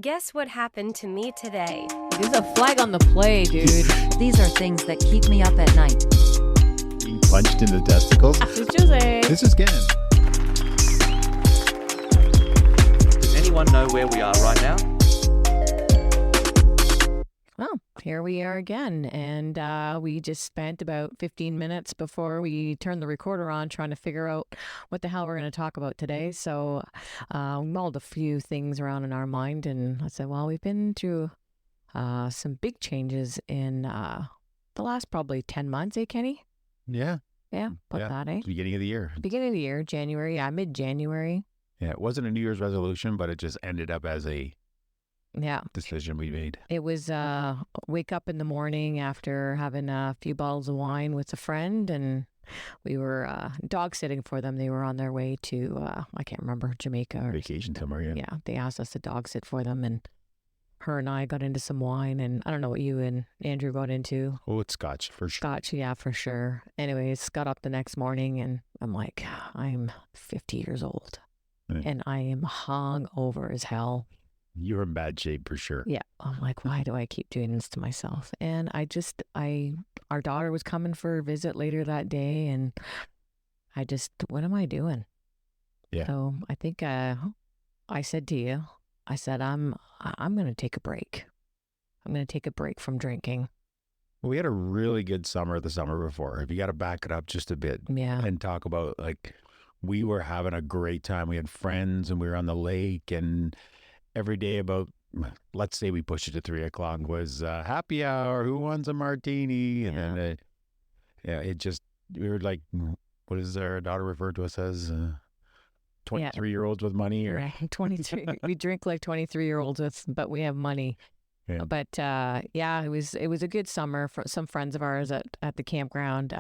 Guess what happened to me today? There's a flag on the play, dude. These are things that keep me up at night. Being punched in the testicles. This is Jose. This is Ken. Does anyone know where we are right now? Well, here we are again. And we just spent about 15 minutes before we turned the recorder on trying to figure out what the hell we're going to talk about today. So we mulled a few things around in our mind. And I said, well, we've been through some big changes in the last probably 10 months, eh, Kenny? Yeah. Yeah, that, eh? Beginning of the year. Beginning of the year, January, mid-January. Yeah, it wasn't a New Year's resolution, but it just ended up as a decision we made. It was wake up in the morning after having a few bottles of wine with a friend, and we were dog sitting for them. They were on their way to, I can't remember, Jamaica. Or Vacation somewhere, yeah. Yeah, they asked us to dog sit for them, and her and I got into some wine, and I don't know what you and Andrew got into. Oh, it's Scotch, for sure. Scotch, yeah, for sure. Anyways, got up the next morning, and I'm like, I'm 50 years old, and I am hung over as hell. You're in bad shape for sure. Yeah. I'm like, why do I keep doing this to myself? And our daughter was coming for a visit later that day, and what am I doing? Yeah. So I think I said to you, I said, I'm going to take a break. I'm going to take a break from drinking. We had a really good summer the summer before. If you got to back it up just a bit and talk about, like, we were having a great time. We had friends and we were on the lake, and every day about, let's say we pushed it to 3 o'clock, was happy hour. Who wants a martini? And then, we were like, what is our daughter referred to us as? 23-year-olds with money? Or Right, 23. We drink like 23-year-olds but we have money. Yeah. But it was a good summer. For some friends of ours at the campground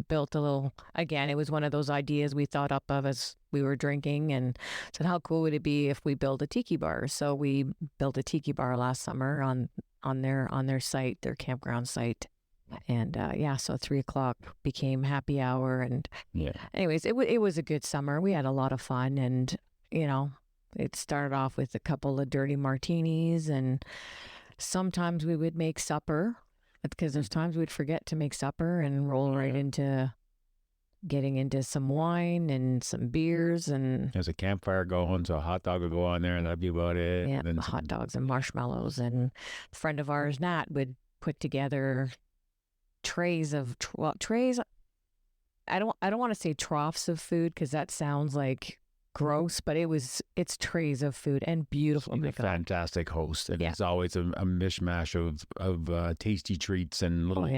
built a little, again, it was one of those ideas we thought up of as we were drinking, and said, how cool would it be if we build a tiki bar? So we built a tiki bar last summer on their site, their campground site. And so 3 o'clock became happy hour. And anyways, it was a good summer. We had a lot of fun, and it started off with a couple of dirty martinis, and sometimes we would make supper, because there's times we'd forget to make supper and roll right into getting into some wine and some beers. And there's a campfire going, so a hot dog would go on there, and that'd be about it. Yeah, and then hot dogs and marshmallows. And a friend of ours, Nat, would put together trays. I don't want to say troughs of food, because that sounds like gross, but it's trays of food, and beautiful. She's a fantastic host, and it's always a mishmash of tasty treats and little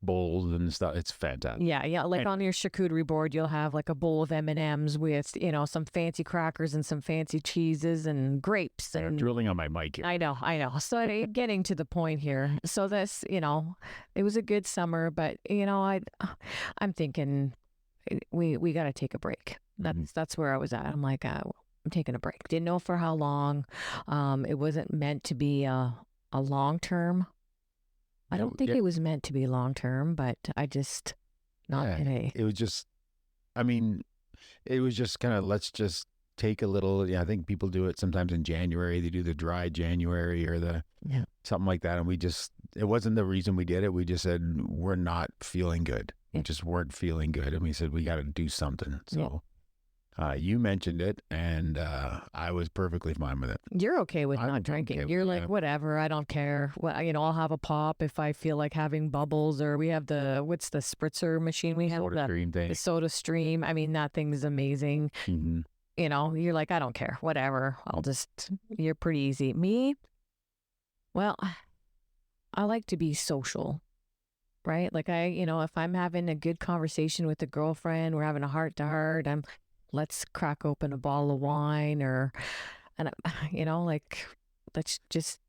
bowls and stuff. It's fantastic. Like on your charcuterie board, you'll have like a bowl of M&Ms with some fancy crackers and some fancy cheeses and grapes. They're drilling on my mic here. I know. So getting to the point here. So this, it was a good summer, but I'm thinking we got to take a break. That's where I was at. I'm like, I'm taking a break. Didn't know for how long. It wasn't meant to be a long term. I don't think it was meant to be long term, but I just today. It was just, it was just kind of, let's just take a little. I think people do it sometimes in January. They do the dry January or something like that. And it wasn't the reason we did it. We just said, we're not feeling good. We just weren't feeling good. And we said, we got to do something. So. You mentioned it, and I was perfectly fine with it. You're okay with not drinking. Okay, You're like, whatever, I don't care. Well, I'll have a pop if I feel like having bubbles, or we have what's the spritzer machine we have? Soda Stream thing. The Soda Stream. That thing is amazing. Mm-hmm. You're like, I don't care, whatever. You're pretty easy. Me, well, I like to be social. Right? Like if I'm having a good conversation with a girlfriend, we're having a heart-to-heart, let's crack open a bottle of wine, let's just...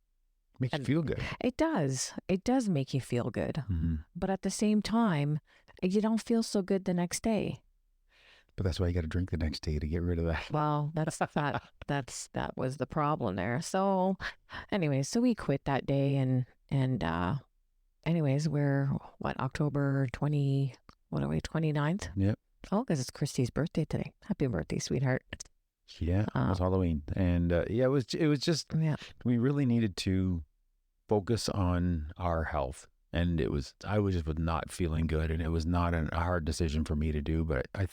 Makes you feel good. It does. It does make you feel good. Mm-hmm. But at the same time, you don't feel so good the next day. But that's why you got to drink the next day to get rid of that. Well, that was the problem there. So anyways, so we quit that day, and anyways, we're October 29th? Yep. Oh, because it's Christy's birthday today. Happy birthday, sweetheart. Yeah, it was Halloween, and yeah, it was just we really needed to focus on our health, and I was just was not feeling good, and it was not a hard decision for me to do, but I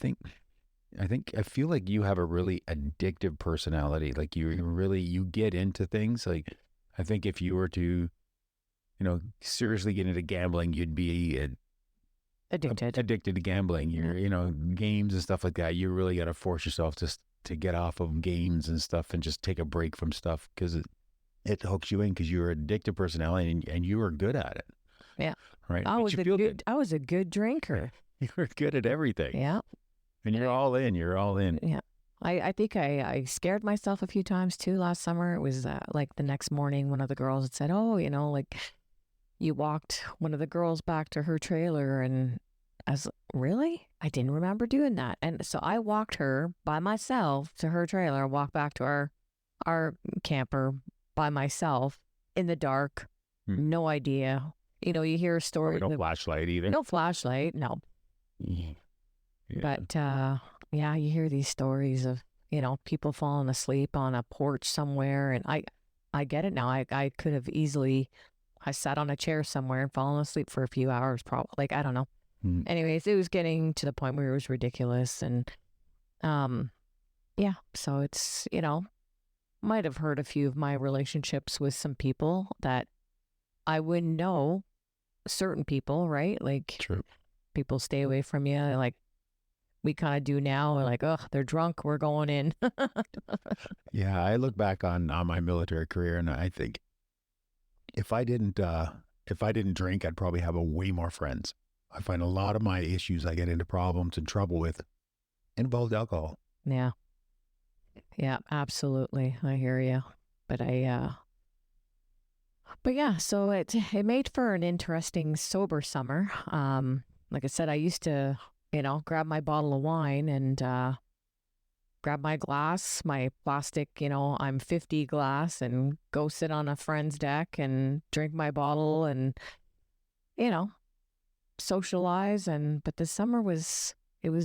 feel like you have a really addictive personality. Like you get into things. Like I think if you were to, seriously get into gambling, you'd be addicted to gambling. You're, games and stuff like that. You really got to force yourself to get off of games and stuff and just take a break from stuff because it hooks you in because you're an addictive personality and you are good at it. Yeah. Right. I was a good drinker. You were good at everything. Yeah. And you're all in. You're all in. Yeah. I think I scared myself a few times too last summer. It was like the next morning, one of the girls had said, oh, like you walked one of the girls back to her trailer. And I was like, really? I didn't remember doing that. And so I walked her by myself to her trailer, walked back to our camper by myself in the dark. No idea. You hear a story. No flashlight either. No flashlight. No. Yeah. But you hear these stories of, people falling asleep on a porch somewhere. And I get it now. I could have easily, I sat on a chair somewhere and fallen asleep for a few hours, probably. Like, I don't know. Anyways, it was getting to the point where it was ridiculous. And so it's, might have hurt a few of my relationships with some people that I wouldn't know. Certain people, right? Like, true. People stay away from you. Like, we kind of do now. We're like, oh, they're drunk. We're going in. Yeah, I look back on my military career, and I think if I didn't drink, I'd probably have way more friends. I find a lot of my issues I get into problems and trouble with involved alcohol. Yeah, absolutely. I hear you. But so it made for an interesting sober summer. Like I said, I used to, grab my bottle of wine and grab my glass, my plastic, I'm 50 glass, and go sit on a friend's deck and drink my bottle and, socialize. But the summer was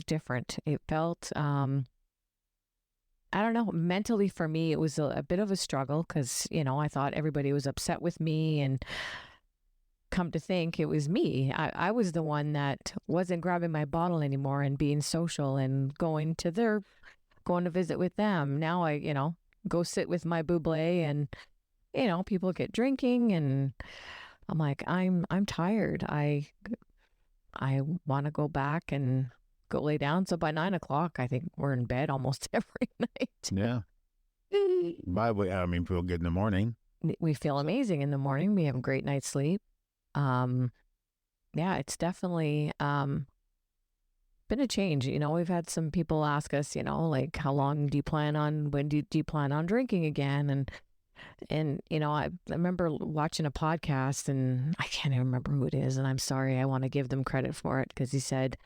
different. It felt, I don't know, mentally for me, it was a bit of a struggle because, I thought everybody was upset with me, and come to think it was me. I was the one that wasn't grabbing my bottle anymore and being social and going to visit with them. Now I, go sit with my buble and, people get drinking and I'm like, I'm tired. I want to go back and go lay down. So by 9 o'clock, I think we're in bed almost every night. Yeah. By the way, feel good in the morning. We feel amazing in the morning. We have a great night's sleep. It's definitely been a change. We've had some people ask us, like, how long do you plan on, when do you plan on drinking again? And I remember watching a podcast, and I can't even remember who it is, and I'm sorry, I want to give them credit for it, because he said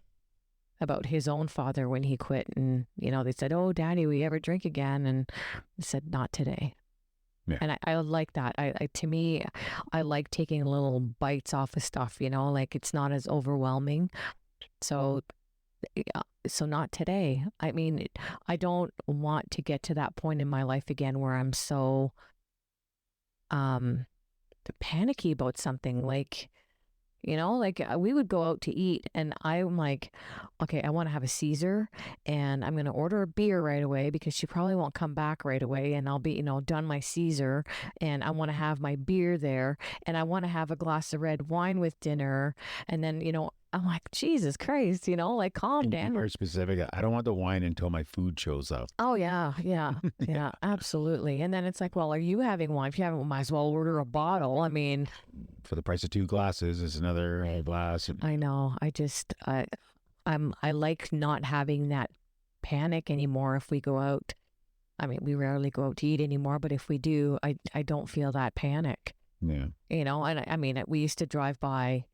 about his own father when he quit, and they said, oh, Daddy, will you ever drink again? And he said, not today. Yeah. And I like that. To me, I like taking little bites off of stuff, like it's not as overwhelming. So not today. I don't want to get to that point in my life again where I'm so panicky about something. Like, we would go out to eat and I'm like, okay, I want to have a Caesar and I'm going to order a beer right away because she probably won't come back right away, and I'll be, done my Caesar, and I want to have my beer there, and I want to have a glass of red wine with dinner. And then, I'm like, Jesus Christ, like, calm down. Very specific. I don't want the wine until my food shows up. Oh, yeah, absolutely. And then it's like, well, are you having wine? If you haven't, might as well order a bottle. For the price of 2 glasses, it's another glass. I know. I like not having that panic anymore if we go out. We rarely go out to eat anymore, but if we do, I don't feel that panic. Yeah. And we used to drive by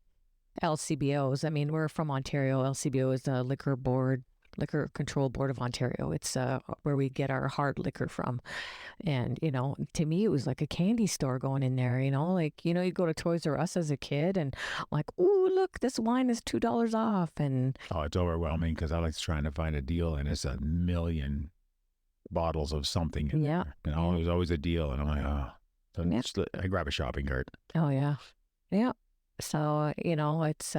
LCBOs. We're from Ontario. LCBO is the Liquor Control Board of Ontario. It's where we get our hard liquor from. And, to me, it was like a candy store going in there, you'd go to Toys R Us as a kid and I'm like, ooh, look, this wine is $2 off. And oh, it's overwhelming because I like trying to find a deal and it's a million bottles of something in Yeah. there. You know, it was always a deal. And I'm like, oh. So Yeah. I grab a shopping cart. Oh yeah. Yeah. So, it's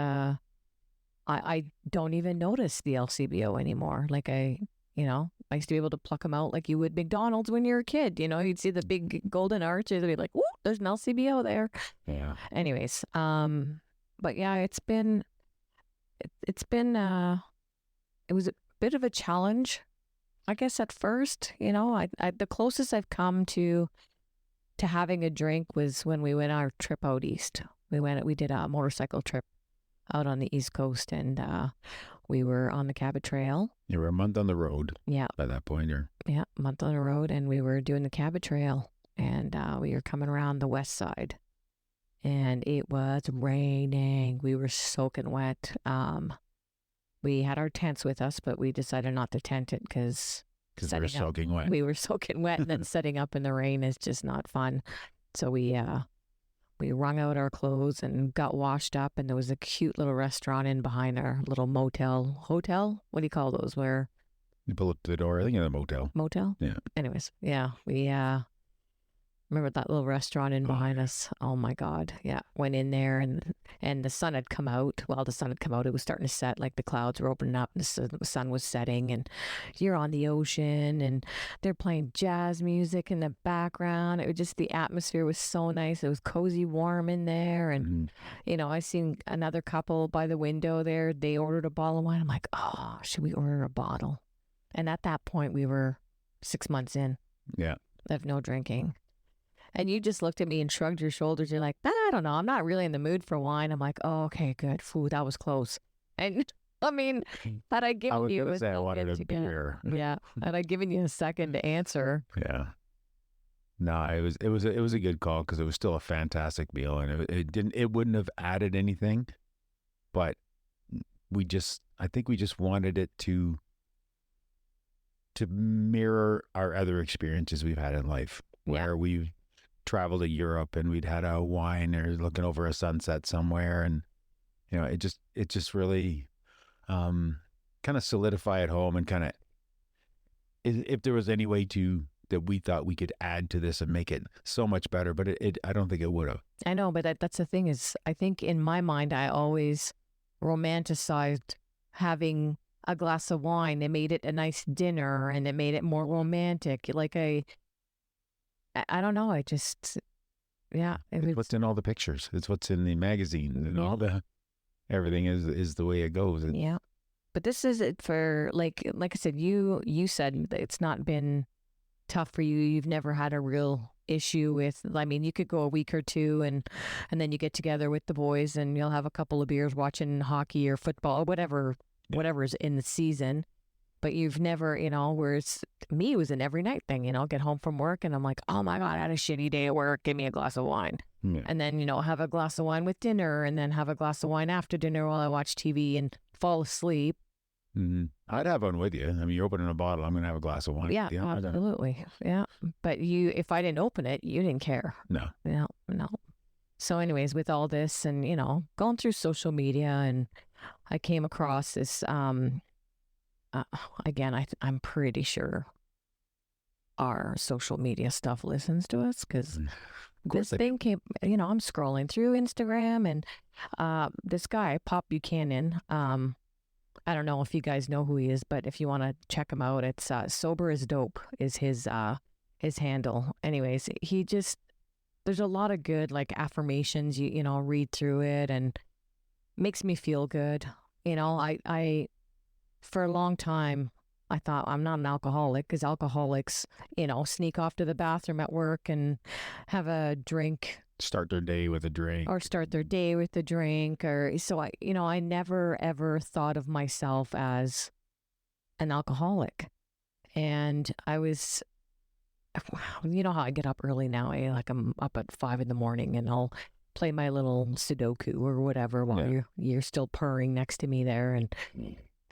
I don't even notice the LCBO anymore. Like I used to be able to pluck them out like you would McDonald's when you're a kid. You'd see the big golden arches and be like, "Whoa, there's an LCBO there." Yeah. Anyways, but yeah, it was a bit of a challenge, I guess, at first. I the closest I've come to having a drink was when we went our trip out east. We did a motorcycle trip out on the East Coast, and we were on the Cabot Trail. You were a month on the road. Yeah. By that point, a month on the road, and we were doing the Cabot Trail, and we were coming around the west side, and it was raining. We were soaking wet. We had our tents with us, but we decided not to tent it because we were soaking wet. We were soaking wet, and then setting up in the rain is just not fun. So we wrung out our clothes and got washed up, and there was a cute little restaurant in behind our little hotel. What do you call those? Where you pull up to the door, I think in a motel. Yeah. Anyways, yeah, we remember that little restaurant in behind us. Oh my God, yeah. Went in there, and the sun had come out. Well, the sun had come out. It was starting to set. Like the clouds were opening up, and the sun was setting. And you're on the ocean, and they're playing jazz music in the background. It was just, the atmosphere was so nice. It was cozy, warm in there. And I seen another couple by the window there. They ordered a bottle of wine. I'm like, oh, should we order a bottle? And at that point, we were 6 months in. Yeah. Of no drinking. And you just looked at me and shrugged your shoulders. You're like, I don't know. I'm not really in the mood for wine. I'm like, oh, okay, good. Food, that was close. And I mean, had I given you I wanted a beer. Yeah. Had I given you a second to answer. Yeah. No, it was a good call because it was still a fantastic meal, and it wouldn't have added anything, but I think we just wanted it to mirror our other experiences we've had in life, where we've traveled to Europe and we'd had a wine or looking over a sunset somewhere, and it just really kind of solidify at home, and kind of, if there was any way that we thought we could add to this and make it so much better, but I don't think it would have. I know, but that's the thing is, I think in my mind I always romanticized having a glass of wine. It made it a nice dinner, and it made it more romantic. Like I don't know. It's what's in all the pictures. It's what's in the magazines, and all everything is the way it goes. Yeah. But this is it for, like I said, you said that it's not been tough for you. You've never had a real issue with, I mean, you could go a week or two and then you get together with the boys and you'll have a couple of beers watching hockey or football, whatever is in the season. But you've never, whereas me, it was an every night thing, get home from work and I'm like, oh my God, I had a shitty day at work. Give me a glass of wine. Yeah. And then, have a glass of wine with dinner, and then have a glass of wine after dinner while I watch TV and fall asleep. Mm-hmm. I'd have one with you. I mean, you're opening a bottle, I'm going to have a glass of wine. Yeah, absolutely. Yeah. But if I didn't open it, you didn't care. No. No. So anyways, with all this and, going through social media, and I came across this, again, I'm pretty sure our social media stuff listens to us, because this thing came, I'm scrolling through Instagram, and this guy, Pop Buchanan, I don't know if you guys know who he is, but if you want to check him out, it's Sober is Dope is his handle. Anyways, there's a lot of good, like, affirmations, read through it, and makes me feel good. I for a long time, I thought I'm not an alcoholic, because alcoholics, sneak off to the bathroom at work and have a drink. Start their day with a drink. So I never ever thought of myself as an alcoholic. And I was, how I get up early now, like I'm up at 5 a.m. and I'll play my little Sudoku or whatever while you're still purring next to me there. And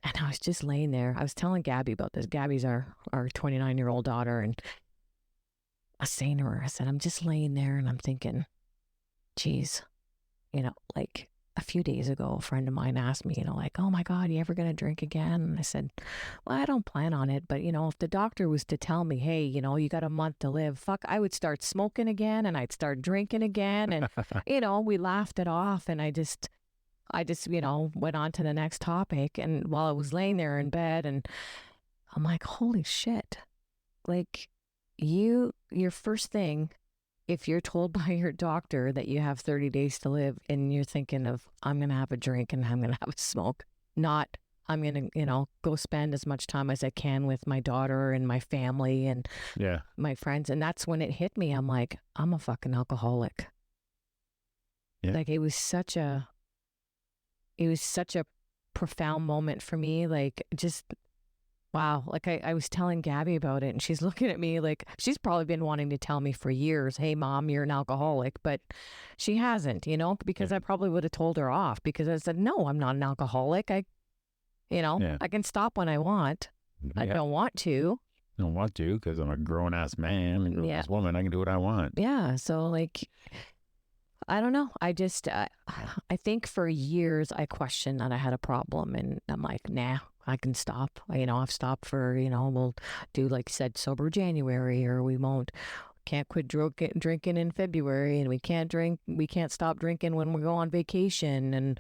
I was just laying there. I was telling Gabby about this. Gabby's our 29-year-old daughter. And I was saying to her, I said, I'm just laying there and I'm thinking, geez, like, a few days ago, a friend of mine asked me, like, oh my God, you ever going to drink again? And I said, well, I don't plan on it. But, if the doctor was to tell me, hey, you got a month to live, fuck, I would start smoking again and I'd start drinking again. And, we laughed it off. And I just, went on to the next topic. And while I was laying there in bed, and I'm like, holy shit. Like, your first thing, if you're told by your doctor that you have 30 days to live and you're thinking of, I'm going to have a drink and I'm going to have a smoke, not I'm going to, go spend as much time as I can with my daughter and my family and my friends. And that's when it hit me. I'm like, I'm a fucking alcoholic. Yeah. Like it was such a profound moment for me. Like just, wow. Like I was telling Gabby about it and she's looking at me like she's probably been wanting to tell me for years, hey mom, you're an alcoholic, but she hasn't, because I probably would have told her off because I said, no, I'm not an alcoholic. I can stop when I want. I don't want to. I don't want to because I'm a grown ass man and grown ass woman. I can do what I want. Yeah. So like, I don't know. I just, I think for years I questioned that I had a problem and I'm like, nah, I can stop. I've stopped for, we'll do like said sober January or can't quit drinking in February and we can't stop drinking when we go on vacation. And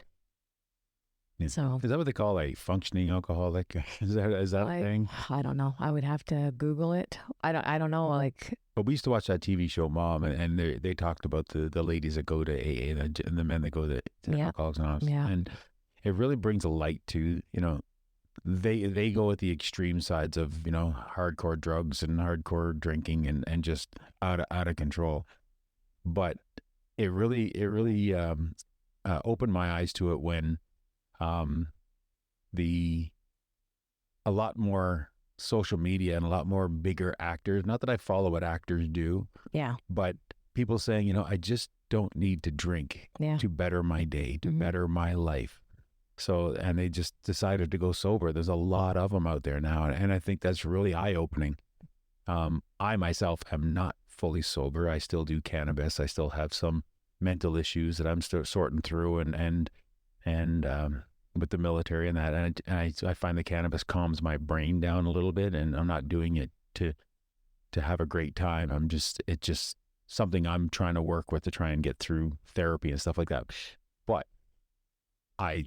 so. Is that what they call a functioning alcoholic? Is that a thing? I don't know. I would have to Google it. I don't know. Like. But we used to watch that TV show Mom, and they talked about the ladies that go to AA and the men that go to Alcoholics Anonymous. Yeah. And it really brings a light to, they go at the extreme sides of, hardcore drugs and hardcore drinking and just out of control. But it really opened my eyes to it when a lot more social media and a lot more bigger actors, not that I follow what actors do, but people saying, I just don't need to drink to better my day, to better my life. So, and they just decided to go sober. There's a lot of them out there now. And I think that's really eye-opening. I myself am not fully sober. I still do cannabis. I still have some mental issues that I'm still sorting through and with the military and that. And I find the cannabis calms my brain down a little bit, and I'm not doing it to have a great time. It's just something I'm trying to work with to try and get through therapy and stuff like that. But I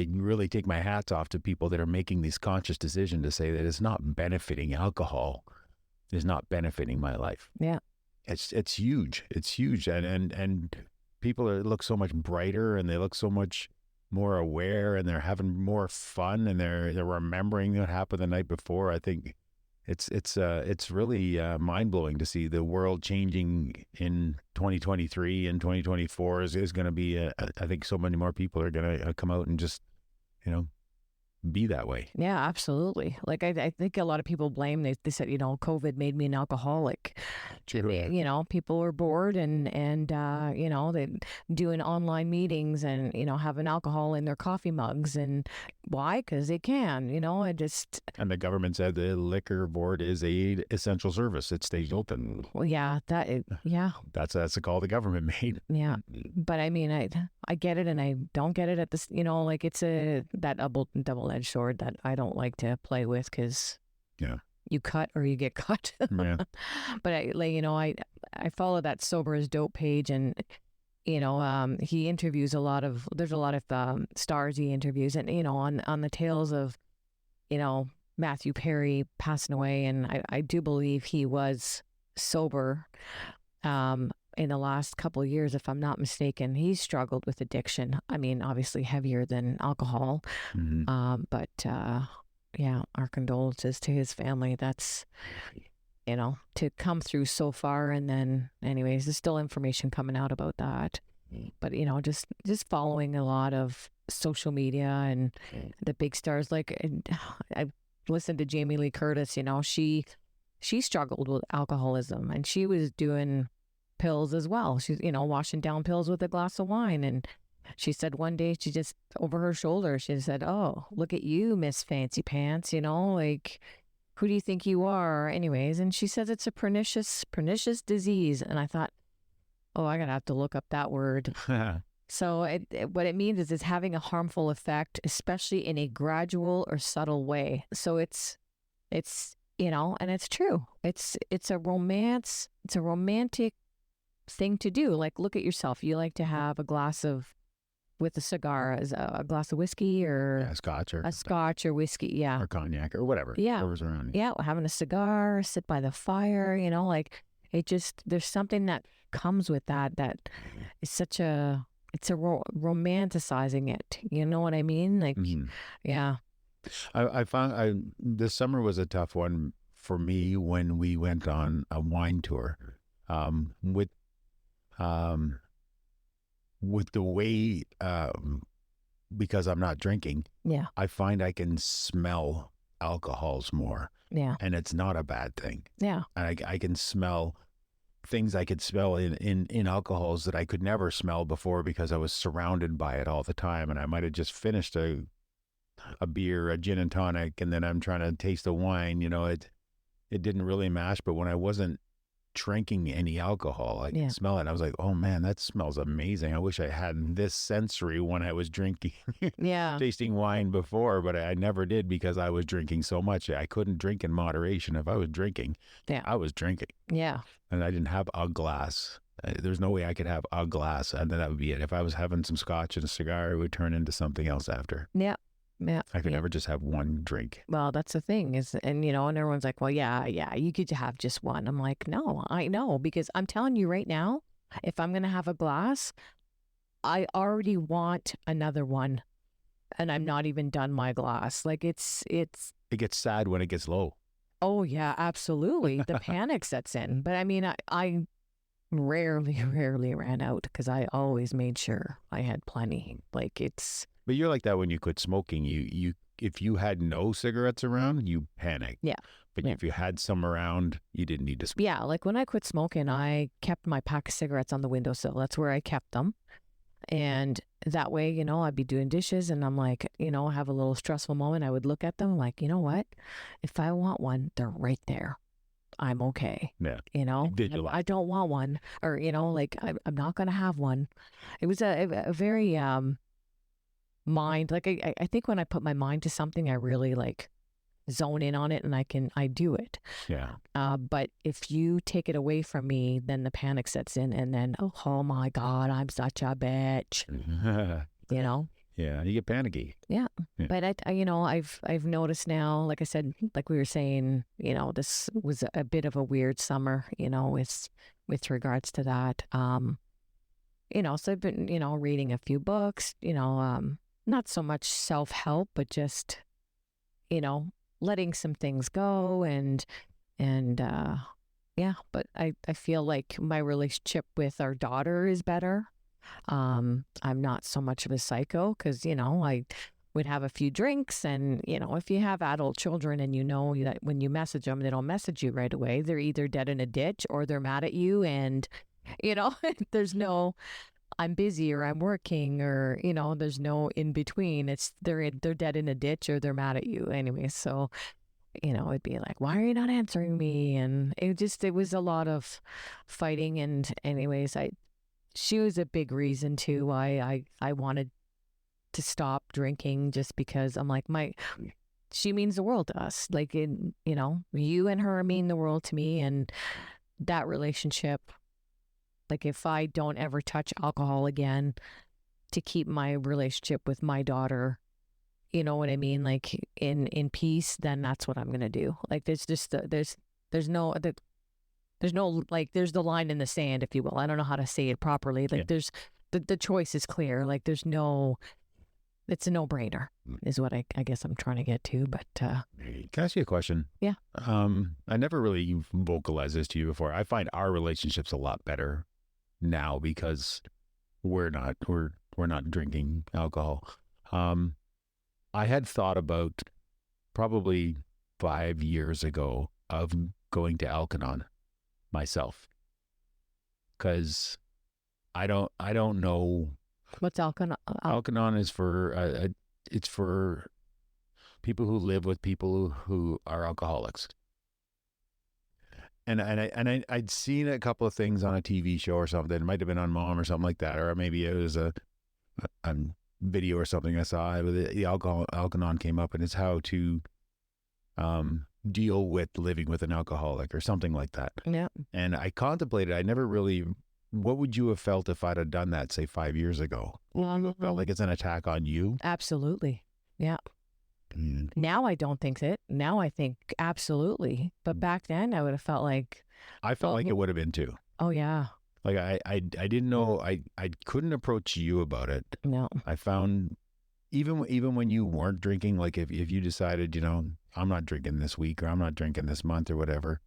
really take my hats off to people that are making this conscious decision to say that it's not benefiting alcohol, is not benefiting my life. Yeah. It's huge. It's huge. And people look so much brighter and they look so much more aware and they're having more fun and they're remembering what happened the night before. I think it's really mind blowing to see the world changing in 2023 and 2024 is going to be. I think so many more people are going to come out and just, be that way. Yeah, absolutely. Like I think a lot of people blame, they said, COVID made me an alcoholic. True. People were bored and they doing online meetings and, having alcohol in their coffee mugs. And why? Because they can, And the government said the liquor board is a essential service. It stays open. Well, yeah, That's the call the government made. Yeah. But I mean, I get it and I don't get it at this, it's that double-edged sword that I don't like to play with because you cut or you get cut. Yeah. But I follow that Sober as Dope page and he interviews there's a lot of stars he interviews and on the tales of Matthew Perry passing away, and I do believe he was sober in the last couple of years, if I'm not mistaken. He struggled with addiction. I mean, obviously heavier than alcohol. Mm-hmm. But our condolences to his family. That's, to come through so far. And then anyways, there's still information coming out about that. But, just following a lot of social media and the big stars. Like I listened to Jamie Lee Curtis, she struggled with alcoholism and she was doing pills as well. She's, washing down pills with a glass of wine. And she said one day, she just over her shoulder, she said, "Oh, look at you, Miss Fancy Pants, like, who do you think you are?" Anyways, and she says it's a pernicious disease. And I thought, oh, I gotta have to look up that word. So what it means is it's having a harmful effect, especially in a gradual or subtle way. So it's and it's true. It's a romance. It's a romantic thing to do. Like, look at yourself. You like to have a glass of with a cigar, as a glass of whiskey or a scotch or whiskey, yeah, or cognac or whatever. Yeah, whatever's around you. Yeah, having a cigar, sit by the fire. Like it just there's something that comes with that is such a romanticizing it. You know what I mean? Like, yeah. I found this summer was a tough one for me when we went on a wine tour, with the way, because I'm not drinking. Yeah. I find I can smell alcohols more. Yeah. And it's not a bad thing. Yeah. And I can smell things I could smell in alcohols that I could never smell before because I was surrounded by it all the time. And I might have just finished a beer, a gin and tonic, and then I'm trying to taste the wine. It didn't really mash, but when I wasn't drinking any alcohol, I could smell it. And I was like, oh man, that smells amazing. I wish I had this sensory when I was drinking, tasting wine before, but I never did because I was drinking so much. I couldn't drink in moderation. If I was drinking, I was drinking. Yeah. And I didn't have a glass. There's no way I could have a glass, and then that would be it. If I was having some scotch and a cigar, it would turn into something else after. Yeah. Yeah. I could never just have one drink. Well, that's the thing and everyone's like, well, yeah, you could have just one. I'm like, no, I know, because I'm telling you right now, if I'm going to have a glass, I already want another one and I'm not even done my glass. Like it gets sad when it gets low. Oh yeah, absolutely. The panic sets in. But I mean, I rarely ran out because I always made sure I had plenty. Like But you're like that when you quit smoking. You if you had no cigarettes around, you panic. Yeah. But if you had some around, you didn't need to smoke. Yeah, like when I quit smoking, I kept my pack of cigarettes on the windowsill. That's where I kept them. And that way, I'd be doing dishes and I'm like, have a little stressful moment. I would look at them like, you know what? If I want one, they're right there. I'm okay. Yeah. I don't want one, or, like I'm not going to have one. It was a very, mind, like I think when I put my mind to something, I really like zone in on it and I do it. Yeah. But if you take it away from me, then the panic sets in and then, oh my God, I'm such a bitch. Yeah, you get panicky. Yeah. But I've noticed now, like I said, like we were saying, this was a bit of a weird summer, with regards to that. So I've been, reading a few books, not so much self-help, but just, letting some things go but I feel like my relationship with our daughter is better. I'm not so much of a psycho because, I would have a few drinks and, if you have adult children and that when you message them, they don't message you right away. They're either dead in a ditch or they're mad at you and, there's no I'm busy or I'm working or, there's no in between. It's they're dead in a ditch or they're mad at you anyway. So, it'd be like, why are you not answering me? And it was a lot of fighting. And anyways, she was a big reason too why I wanted to stop drinking, just because I'm like, she means the world to us. Like, you and her mean the world to me. And that relationship, like if I don't ever touch alcohol again to keep my relationship with my daughter, you know what I mean? Like in peace, then that's what I'm going to do. Like there's no there's the line in the sand, if you will. I don't know how to say it properly. Like there's the choice is clear. Like it's a no-brainer is what I guess I'm trying to get to. But can I ask you a question? Yeah. I never really vocalized this to you before. I find our relationship's a lot better now because we're not drinking alcohol. I had thought about probably 5 years ago of going to Al-Anon myself, because I don't know. What's Al-Anon? Al-Anon is for it's for people who live with people who are alcoholics. And I'd seen a couple of things on a TV show or something. It might have been on Mom or something like that, or maybe it was video or something I saw. The Alkanon came up, and it's how to deal with living with an alcoholic or something like that. Yeah. And I contemplated. I never really. What would you have felt if I'd have done that, say, 5 years ago? Well, I felt like it's an attack on you. Absolutely. Yeah. Now I don't think it. Now I think absolutely. But back then I would have felt like. I felt like it would have been too. Oh yeah. Like I didn't know. I couldn't approach you about it. No. I found even when you weren't drinking, like if you decided, I'm not drinking this week or I'm not drinking this month or whatever,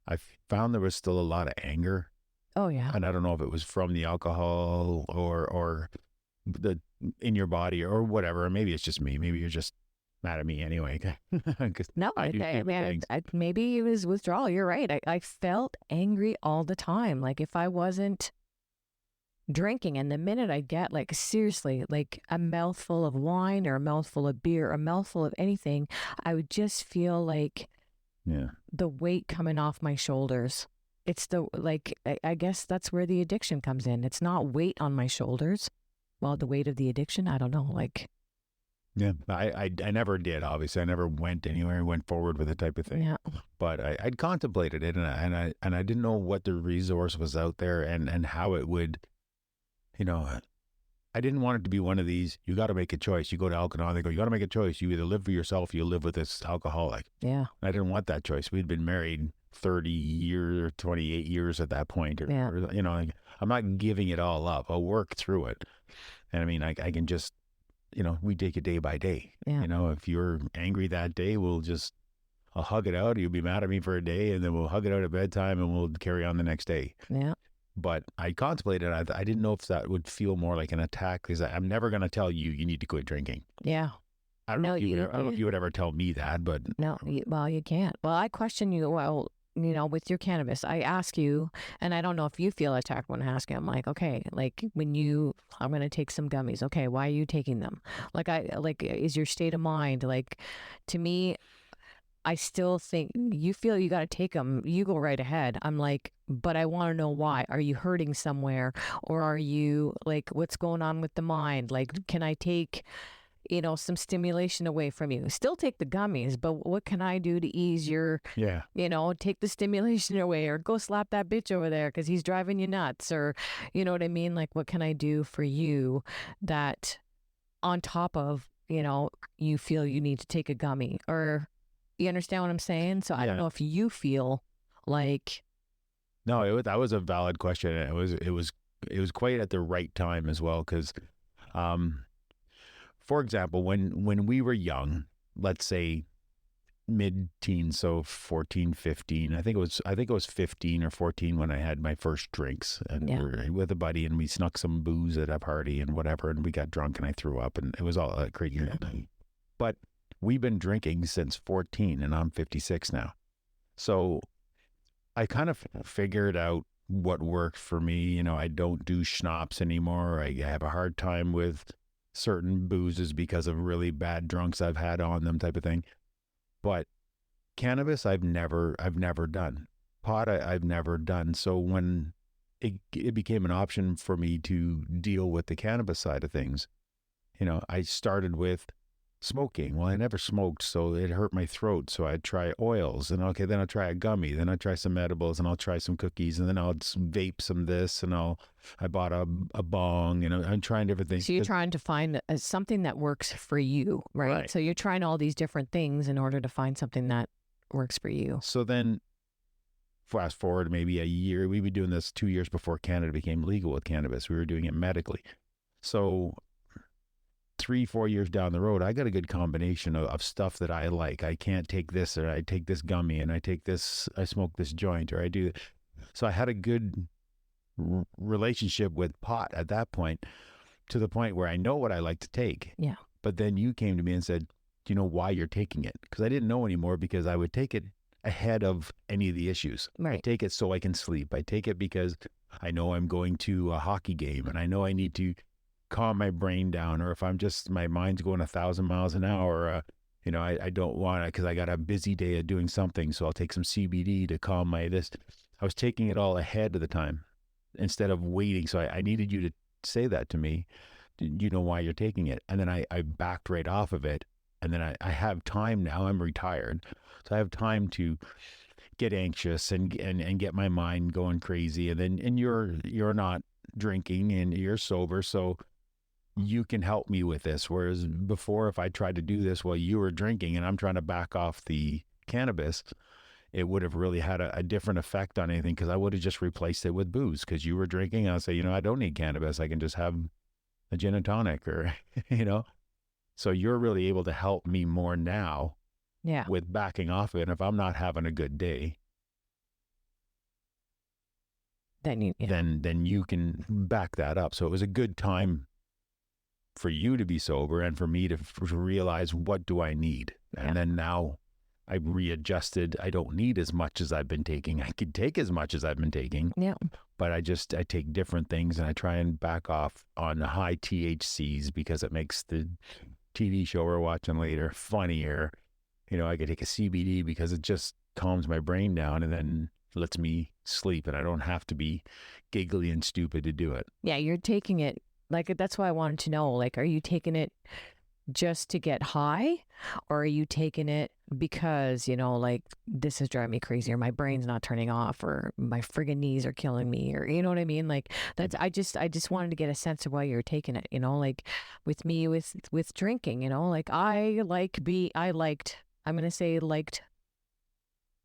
I found there was still a lot of anger. Oh yeah. And I don't know if it was from the alcohol or the in your body or whatever. Maybe it's just me. Maybe you're just mad at me anyway. No, maybe it was withdrawal. You're right. I felt angry all the time. Like if I wasn't drinking, and the minute I get like seriously like a mouthful of wine or a mouthful of beer, a mouthful of anything, I would just feel like the weight coming off my shoulders. It's I guess that's where the addiction comes in. It's not weight on my shoulders. Well, the weight of the addiction, I don't know. Yeah, I never did. Obviously, I never went anywhere and went forward with the type of thing. Yeah. But I'd contemplated it, and I didn't know what the resource was out there and how it would, I didn't want it to be one of these. You got to make a choice. You go to Alkanon, they go, you got to make a choice. You either live for yourself, or you live with this alcoholic. Yeah. I didn't want that choice. We'd been married 30 years or 28 years at that point. I'm not giving it all up. I'll work through it. And I mean, I can just, we take it day by day. Yeah. If you're angry that day, I'll hug it out. You'll be mad at me for a day, and then we'll hug it out at bedtime, and we'll carry on the next day. Yeah. But I contemplated. I didn't know if that would feel more like an attack, because I'm never going to tell you need to quit drinking. Yeah. I don't know if you would ever tell me that, but no. Well, you can't. Well, I question you. Well, with your cannabis, I ask you, and I don't know if you feel attacked when I ask you. I'm like, okay, like I'm going to take some gummies. Okay, why are you taking them? Is your state of mind to me? I still think you feel you got to take them. You go right ahead. I'm like, but I want to know why. Are you hurting somewhere, or are you what's going on with the mind? Can I take, some stimulation away from you? Still take the gummies, but what can I do to ease your, take the stimulation away, or go slap that bitch over there because he's driving you nuts, or, you know what I mean? What can I do for you that on top of, you feel you need to take a gummy, or you understand what I'm saying? So I don't know if you feel like. No, that was a valid question. It was quite at the right time as well, because, for example, when we were young, let's say mid-teens, so 14, 15, I think it was 15 or 14 when I had my first drinks, and we were with a buddy, and we snuck some booze at a party and whatever, and we got drunk, and I threw up, and it was all a crazy thing. But we've been drinking since 14, and I'm 56 now. So I kind of figured out what worked for me. I don't do schnapps anymore. I have a hard time with certain boozes because of really bad drunks I've had on them, type of thing. But cannabis, I've never done. Pot, I've never done. So when it became an option for me to deal with the cannabis side of things, I started with smoking. Well, I never smoked, so it hurt my throat. So I'd try oils, and then I'll try a gummy, then I'll try some edibles, and I'll try some cookies, and then I'll vape some this, and I bought a bong, I'm trying different things. So you're trying to find something that works for you, right? So you're trying all these different things in order to find something that works for you. So then fast forward maybe a year, we've been doing this 2 years before Canada became legal with cannabis. We were doing it medically. So 3-4 years down the road, I got a good combination of stuff that I like. I can't take this, or I take this gummy, and I smoke this joint, or I do. So I had a good relationship with pot at that point, to the point where I know what I like to take. Yeah. But then you came to me and said, do you know why you're taking it? Because I didn't know anymore, because I would take it ahead of any of the issues. Right. I take it so I can sleep. I take it because I know I'm going to a hockey game, and I know I need to calm my brain down, or if my mind's going 1,000 miles an hour, I don't want it because I got a busy day of doing something. So I'll take some CBD to calm this. I was taking it all ahead of the time instead of waiting. So I needed you to say that to me, you know why you're taking it? And then I backed right off of it. And then I have time now. I'm retired. So I have time to get anxious and get my mind going crazy. And then, and you're not drinking and you're sober. So you can help me with this. Whereas before, if I tried to do this while you were drinking and I'm trying to back off the cannabis, it would have really had a different effect on anything, because I would have just replaced it with booze because you were drinking. I'll say, you know, I don't need cannabis. I can just have a gin and tonic, or, you know. So you're really able to help me more now with backing off it. And if I'm not having a good day, then you can back that up. So it was a good time for you to be sober and for me to realize, what do I need? And then now I readjusted. I don't need as much as I've been taking. I could take as much as I've been taking. Yeah. But I take different things, and I try and back off on high THCs because it makes the TV show we're watching later funnier. You know, I could take a CBD because it just calms my brain down and then lets me sleep, and I don't have to be giggly and stupid to do it. Yeah, you're taking it, like, that's why I wanted to know, like, are you taking it just to get high, or are you taking it because, you know, like, this is driving me crazy, or my brain's not turning off, or my friggin' knees are killing me, or, you know what I mean? Like, that's, I just wanted to get a sense of why you're taking it, you know, like with me, with drinking, you know, like liked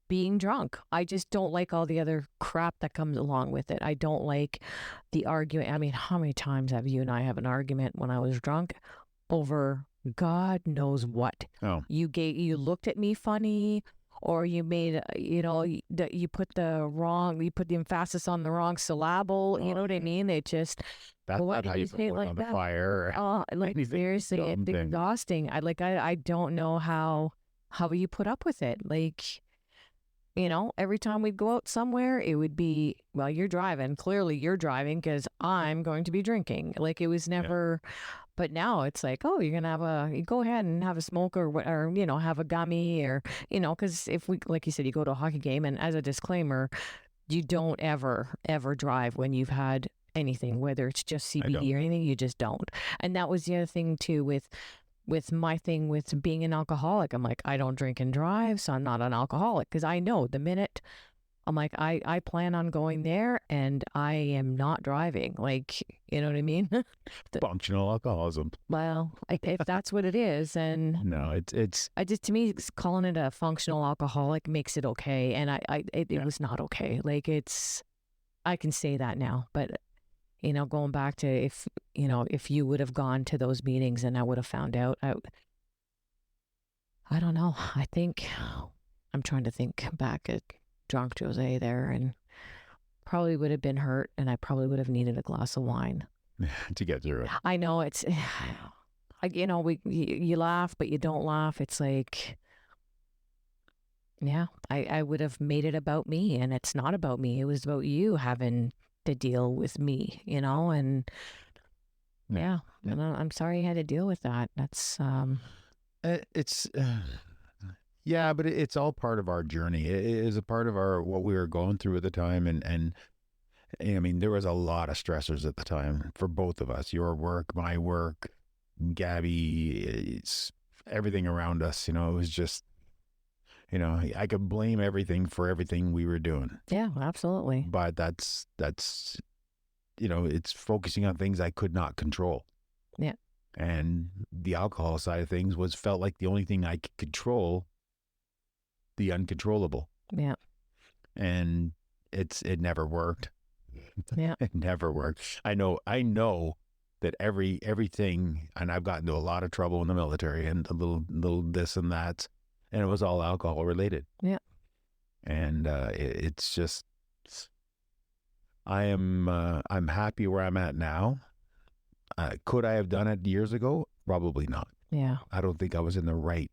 being drunk. I just don't like all the other crap that comes along with it. I don't like the argument. I mean, how many times have you and I have an argument when I was drunk over God knows what? Oh, you looked at me funny, or you made, you know, you put the emphasis on the wrong syllable. You know what I mean? It just, that's not how you put it on the fire. Oh, like, seriously, it's exhausting. I don't know how you put up with it. Like, you know, every time we'd go out somewhere, it would be, well, you're driving. Clearly you're driving because I'm going to be drinking. Like, it was never, but now it's like, oh, you're going to you go ahead and have a smoke, or, you know, have a gummy, or, you know, because if we, like you said, you go to a hockey game, and as a disclaimer, you don't ever drive when you've had anything, whether it's just CBD or anything, you just don't. And that was the other thing too, with my thing with being an alcoholic. I'm like, I don't drink and drive, so I'm not an alcoholic, because I know the minute I'm like, I plan on going there and I am not driving. Like, you know what I mean? Functional alcoholism. Well, if that's what it is, and no, it's to me, calling it a functional alcoholic makes it okay, and it was not okay. Like, I can say that now, but, you know, going back to, if you would have gone to those meetings and I would have found out, I don't know. I'm trying to think back at drunk Jose there, and probably would have been hurt, and I probably would have needed a glass of wine to get through it. I know, it's, you know, you laugh, but you don't laugh. It's like, yeah, I would have made it about me, and it's not about me. It was about you having to deal with me, you know, and and I'm sorry you had to deal with that. That's it's yeah, but it's all part of our journey. It is a part of what we were going through at the time, and I mean, there was a lot of stressors at the time for both of us. Your work, my work, Gabby, it's everything around us. You know, it was just, you know, I could blame everything for everything we were doing. Yeah, absolutely. But that's you know, it's focusing on things I could not control. Yeah. And the alcohol side of things felt like the only thing I could control, the uncontrollable. Yeah. And it never worked. Yeah. It never worked. I know that everything, and I've gotten into a lot of trouble in the military, and a little this and that, and it was all alcohol related. Yeah. And it's just, I'm happy where I'm at now. Could I have done it years ago? Probably not. Yeah. I don't think I was in the right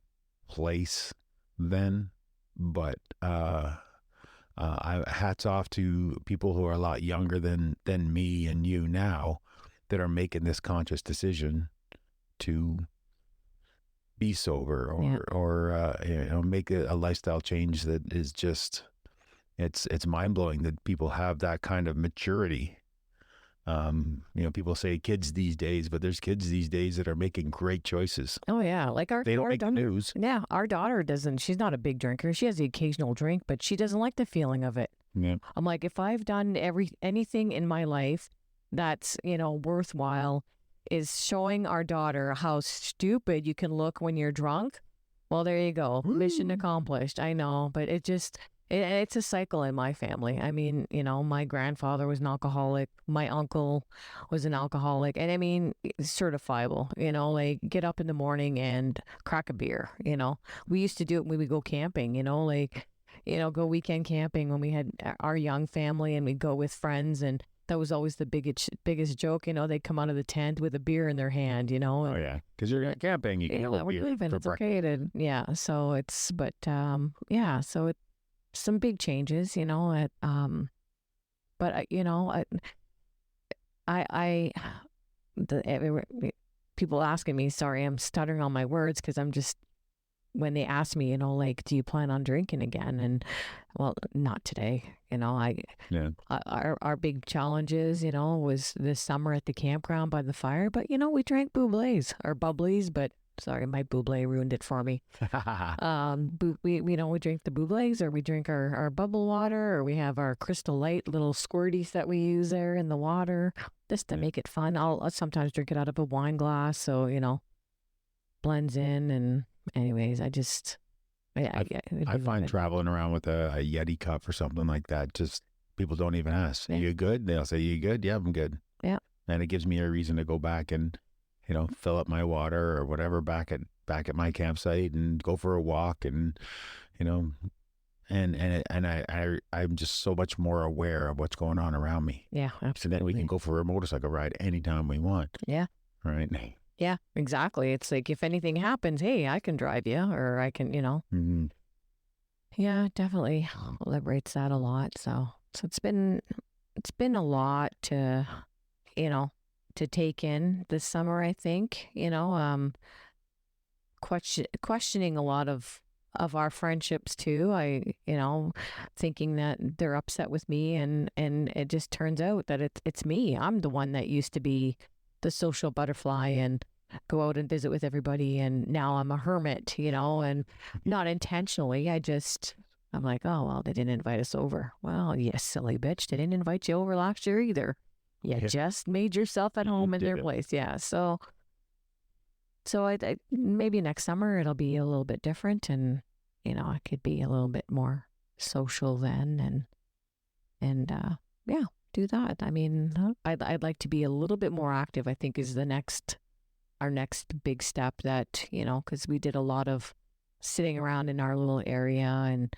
place then, but hats off to people who are a lot younger than me and you now, that are making this conscious decision to be sober, or you know, make a lifestyle change that is just, it's mind blowing that people have that kind of maturity People say kids these days, but there's kids these days that are making great choices. Oh yeah, like They don't make the news. Yeah, our daughter doesn't. She's not a big drinker. She has the occasional drink, but she doesn't like the feeling of it. Yeah. I'm like, if I've done anything in my life that's worthwhile, is showing our daughter how stupid you can look when you're drunk. Well, there you go. Mission accomplished. I know, but it's a cycle in my family. I mean, my grandfather was an alcoholic. My uncle was an alcoholic. And I mean, it's certifiable, like get up in the morning and crack a beer, We used to do it when we would go camping, go weekend camping when we had our young family and we'd go with friends. And that was always the biggest joke, they'd come out of the tent with a beer in their hand, Oh, yeah. Because you're camping. You can have a beer leaving. for It's okay to, yeah. So it's, but, so it's some big changes, but, people asking me, sorry, I'm stuttering on my words because I'm just, when they ask me, like, do you plan on drinking again? And well, not today, our big challenges, was this summer at the campground by the fire, but we drank bubblies or bubblies, but sorry, my buble ruined it for me. We drink the bubblies, or we drink our bubble water, or we have our Crystal Light little squirties that we use there in the water just to make it fun. I'll sometimes drink it out of a wine glass, so blends in. And anyways, I find traveling around with a Yeti cup or something like that, just people don't even ask. Yeah. You good? They'll say, you good? Yeah, I'm good. Yeah. And it gives me a reason to go back and fill up my water or whatever back at my campsite and go for a walk and I'm just so much more aware of what's going on around me. Yeah, absolutely. So then we can go for a motorcycle ride anytime we want. Yeah. Right. Yeah, exactly. It's like, if anything happens, hey, I can drive you, or I can, Mm-hmm. Yeah, definitely liberates that a lot. So it's been a lot to, to take in this summer, I think, questioning a lot of our friendships too. Thinking that they're upset with me, and it just turns out that it's me. I'm the one that used to be the social butterfly and go out and visit with everybody, and now I'm a hermit, and not intentionally. I'm like, oh, well, they didn't invite us over. Well, you silly bitch, they didn't invite you over last year either. You just made yourself at home in their place. Yeah. So I maybe next summer it'll be a little bit different, and I could be a little bit more social then, and yeah, do that. I mean, I'd like to be a little bit more active, I think, is our next big step, that, because we did a lot of sitting around in our little area, and,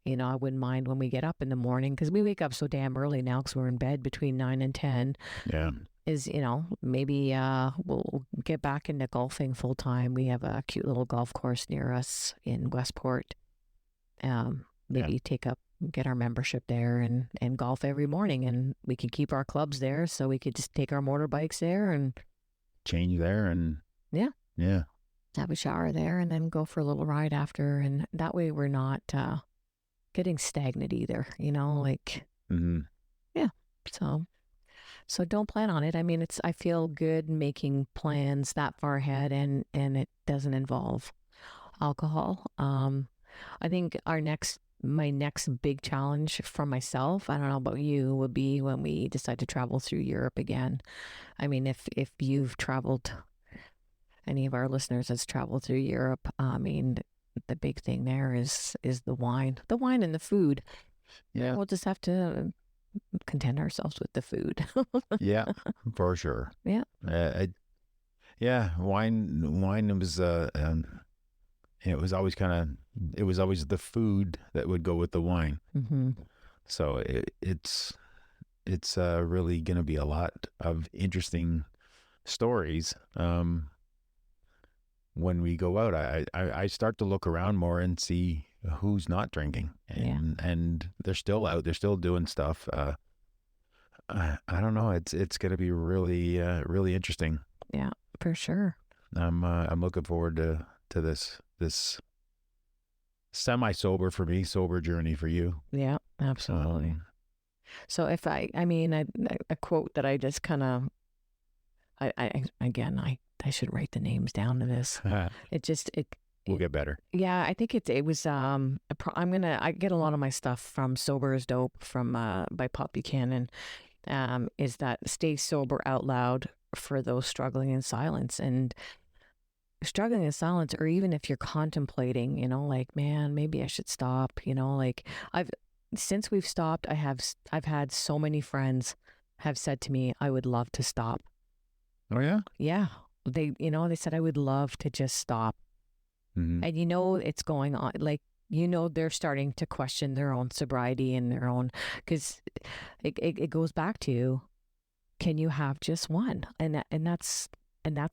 I wouldn't mind when we get up in the morning, because we wake up so damn early now because we're in bed between 9 and 10. Yeah. Is, maybe we'll get back into golfing full time. We have a cute little golf course near us in Westport. Maybe get our membership there and golf every morning, and we could keep our clubs there, so we could just take our motorbikes there and change there, and yeah, have a shower there, and then go for a little ride after, and that way we're not getting stagnant either, like mm-hmm. Yeah. So don't plan on it. I mean, I feel good making plans that far ahead, and it doesn't involve alcohol. I think my next big challenge for myself, I don't know about you, would be when we decide to travel through Europe again. I mean, if you've traveled, any of our listeners has traveled through Europe, I mean, the big thing there is the wine and the food. Yeah. We'll just have to content ourselves with the food. Yeah, for sure. Yeah. Wine was it was always the food that would go with the wine. Mm-hmm. So it's really going to be a lot of interesting stories when we go out. I start to look around more and see who's not drinking, and they're still out. They're still doing stuff. I don't know. It's going to be really really interesting. Yeah, for sure. I'm looking forward to this semi-sober for me, sober journey for you. Yeah, absolutely. So if I mean, a quote that I just kind of, I should write the names down to this. We'll get better. Yeah, I think it was, I get a lot of my stuff from Sober is Dope from, by Pop Buchanan, is that stay sober out loud for those struggling in silence. And struggling in silence, or even if you're contemplating, like, man, maybe I should stop, like since we've stopped, I've had so many friends have said to me, I would love to stop. Oh yeah? Yeah. They said, I would love to just stop. Mm-hmm. And it's going on, like, they're starting to question their own sobriety and their own, because it goes back to, can you have just one? And that's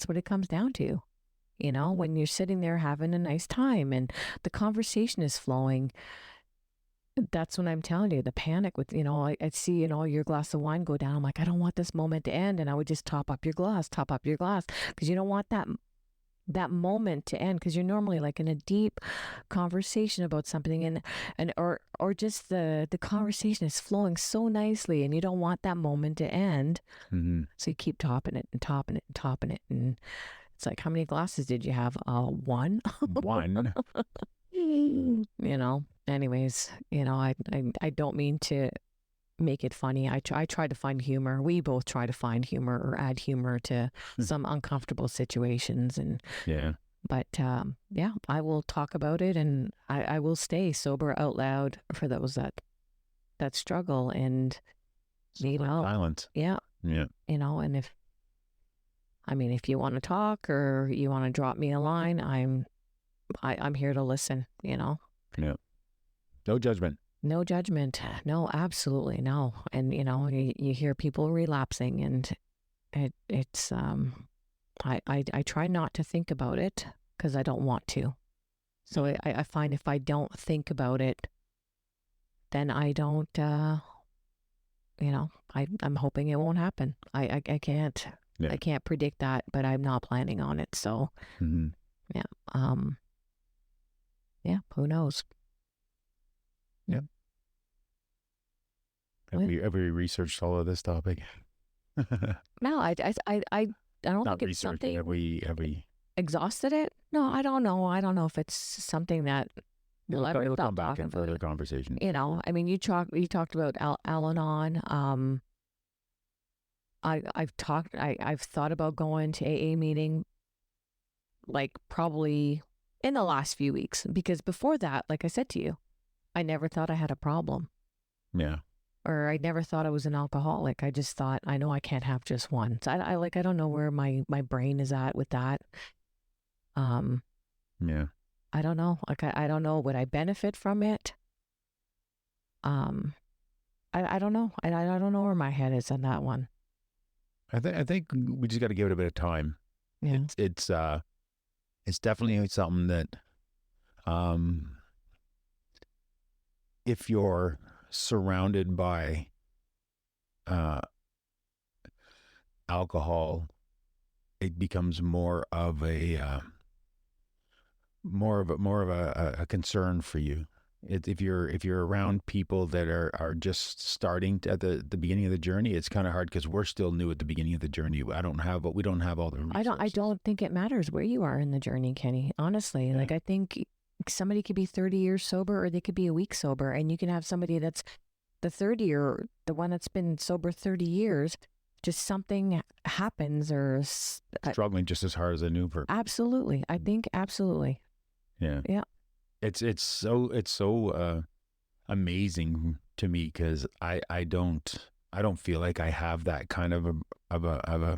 what it comes down to. When you're sitting there having a nice time and the conversation is flowing, that's when I'm telling you, the panic with, I'd see, your glass of wine go down. I'm like, I don't want this moment to end. And I would just top up your glass, because you don't want that moment to end, because you're normally like in a deep conversation about something, or just the conversation is flowing so nicely, and you don't want that moment to end. Mm-hmm. So you keep topping it and topping it and topping it, and it's like, how many glasses did you have? One. One. Anyways, I don't mean to make it funny. I try to find humor. We both try to find humor or add humor to some uncomfortable situations. And yeah. But yeah, I will talk about it, and I will stay sober out loud for those that struggle, and silence. Yeah. Yeah. And if you want to talk or you want to drop me a line, I'm here to listen, Yeah. No judgment. No judgment. No, absolutely no. And you hear people relapsing, and it's I try not to think about it, because I don't want to. So I find if I don't think about it, then I don't I'm hoping it won't happen. I can't. Yeah. I can't predict that, but I'm not planning on it. So mm-hmm. Yeah, who knows? Yeah. Have we researched all of this topic? No, I don't think it's something. Have we exhausted it? No, I don't know. I don't know if it's something that we'll ever come back in further conversation. You talked about Al-Anon. I've thought about going to AA meeting, like, probably in the last few weeks, because before that, like I said to you, I never thought I had a problem. Yeah. Or I never thought I was an alcoholic. I just thought, I know I can't have just one. So I don't know where my brain is at with that. Yeah. I don't know. Like, I don't know. Would I benefit from it? I don't know. I don't know where my head is on that one. I think we just got to give it a bit of time. Yeah. It's definitely something that, if you're surrounded by alcohol, it becomes more of a concern for you. If you're around people that are just starting at the beginning of the journey, it's kind of hard, because we're still new at the beginning of the journey. We don't have all the resources. I don't think it matters where you are in the journey, Kenny. Honestly, like, I think somebody could be 30 years sober, or they could be a week sober, and you can have somebody that's the 30, or the one that's been sober 30 years. Just something happens, or struggling just as hard as a new person. Absolutely, I think absolutely. Yeah. Yeah. It's so amazing to me, because I don't feel like I have that kind of a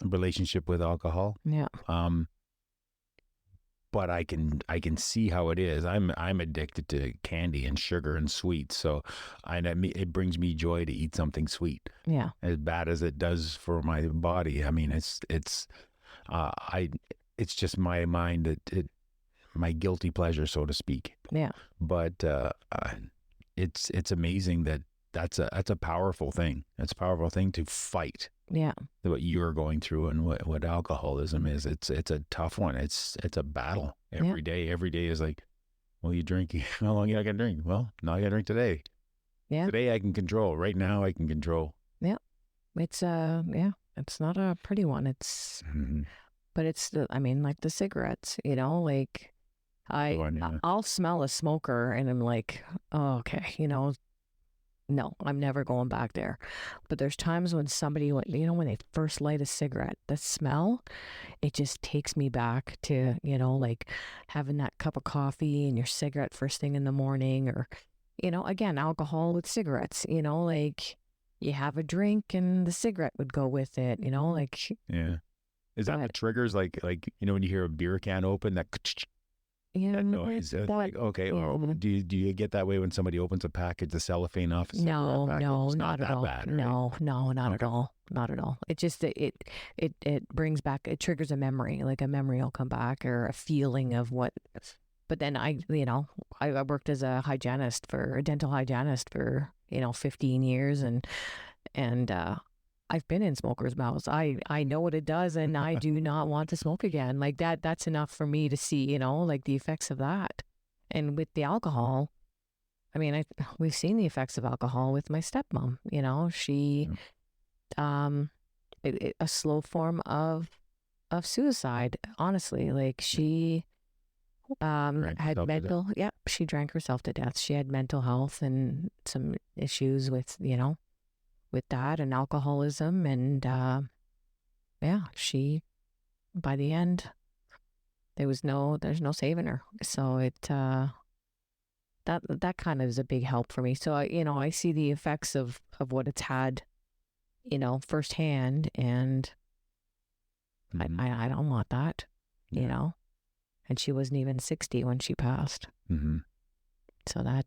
relationship with alcohol. Yeah. But I can see how it is. I'm addicted to candy and sugar and sweets. So it brings me joy to eat something sweet. Yeah. As bad as it does for my body. I mean, it's just my mind, my guilty pleasure, so to speak. Yeah. But it's amazing that's a powerful thing. It's a powerful thing to fight. Yeah. What you're going through, and what alcoholism is. It's a tough one. It's a battle every day. Every day is like, well, you drink. How long you not gonna drink? Well, now I gotta drink today. Yeah. Today I can control. Right now I can control. It's it's not a pretty one. It's but it's I mean, like the cigarettes, like I'll smell a smoker and I'm like, oh, okay, no, I'm never going back there. But there's times when somebody, when they first light a cigarette, the smell, it just takes me back to, like having that cup of coffee and your cigarette first thing in the morning, or, again, alcohol with cigarettes, like you have a drink and the cigarette would go with it, like. Yeah. Is that what triggers, like, when you hear a beer can open, that noise? Okay. Yeah. Or do you get that way when somebody opens a package, the cellophane off? No, not at all. Bad, right? No, not at all. Not at all. It just, it brings back, it triggers a memory, like a memory will come back or a feeling of what. But then I worked as a dental hygienist for, 15 years and I've been in smokers' mouths. I know what it does and I do not want to smoke again. Like that's enough for me to see, like the effects of that. And with the alcohol, I mean, we've seen the effects of alcohol with my stepmom, she, a slow form of suicide, honestly. Like she, had mental, she drank herself to death. She had mental health and some issues with, with that and alcoholism. And, she, by the end, there's no saving her. So it, that kind of is a big help for me. So I see the effects of what it's had, firsthand, and I don't want that, and she wasn't even 60 when she passed. So that,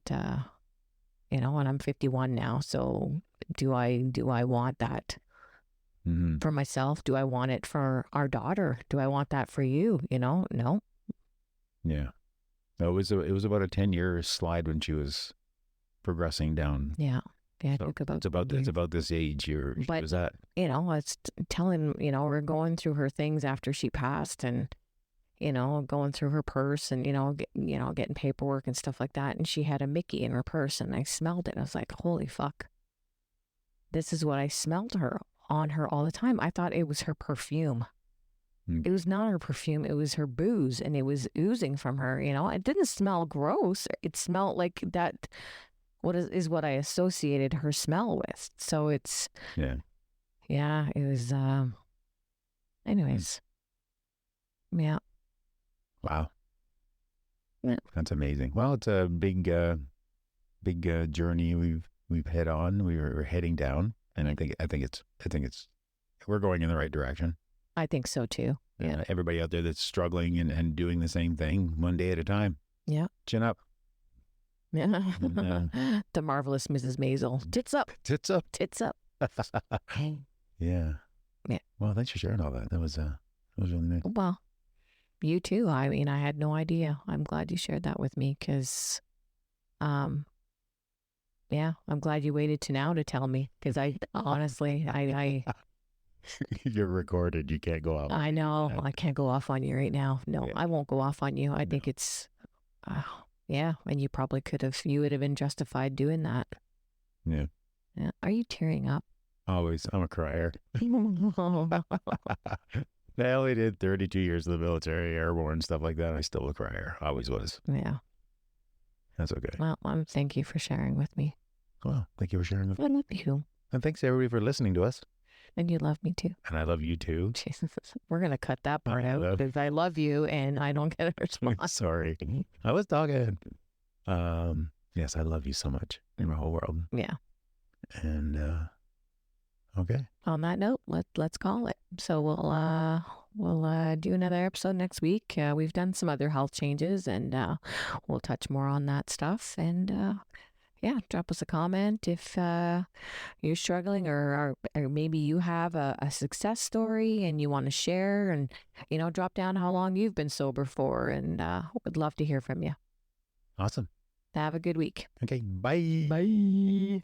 and I'm 51 now. So do I want that for myself? Do I want it for our daughter? Do I want that for you? No. Yeah. No, it was about a 10-year slide when she was progressing down. Yeah. Yeah. So it's about this age she was at. It's telling, we're going through her things after she passed and, going through her purse and, getting paperwork and stuff like that. And she had a Mickey in her purse and I smelled it. I was like, holy fuck. This is what I smelled on her all the time. I thought it was her perfume. It was not her perfume. It was her booze and it was oozing from her, It didn't smell gross. It smelled like that. What is what I associated her smell with. So it's, it was, anyways. Yeah. Wow. Yeah. That's amazing. Well, it's a big journey we've head on. We're heading down, and I think it's we're going in the right direction. I think so too. Yeah. Everybody out there that's struggling and doing the same thing, one day at a time. Yeah. Chin up. Yeah. The marvelous Mrs. Maisel. Tits up. Tits up. Tits up. Yeah. Yeah. Well, thanks for sharing all that. That was really nice. Well, you too. I mean, I had no idea. I'm glad you shared that with me because, I'm glad you waited to now to tell me because I honestly, I You're recorded. You can't go out. I know. I can't go off on you right now. No, I won't go off on you. I think it's, and you probably you would have been justified doing that. Yeah. Yeah. Are you tearing up? Always. I'm a crier. I only did 32 years in the military, airborne, stuff like that. I still a crier. Always was. Yeah. That's okay. Well, thank you for sharing with me. Well, thank you for sharing with me. I love you. And thanks everybody for listening to us. And you love me too. And I love you too. Jesus, we're going to cut that part out because I love you and I don't get a response. Sorry. I was talking. Yes, I love you so much in my whole world. Yeah. And, okay. On that note, let's call it. So we'll do another episode next week. We've done some other health changes and we'll touch more on that stuff. And drop us a comment if you're struggling or maybe you have a success story and you want to share and drop down how long you've been sober for, and would love to hear from you. Awesome. Have a good week. Okay. Bye. Bye.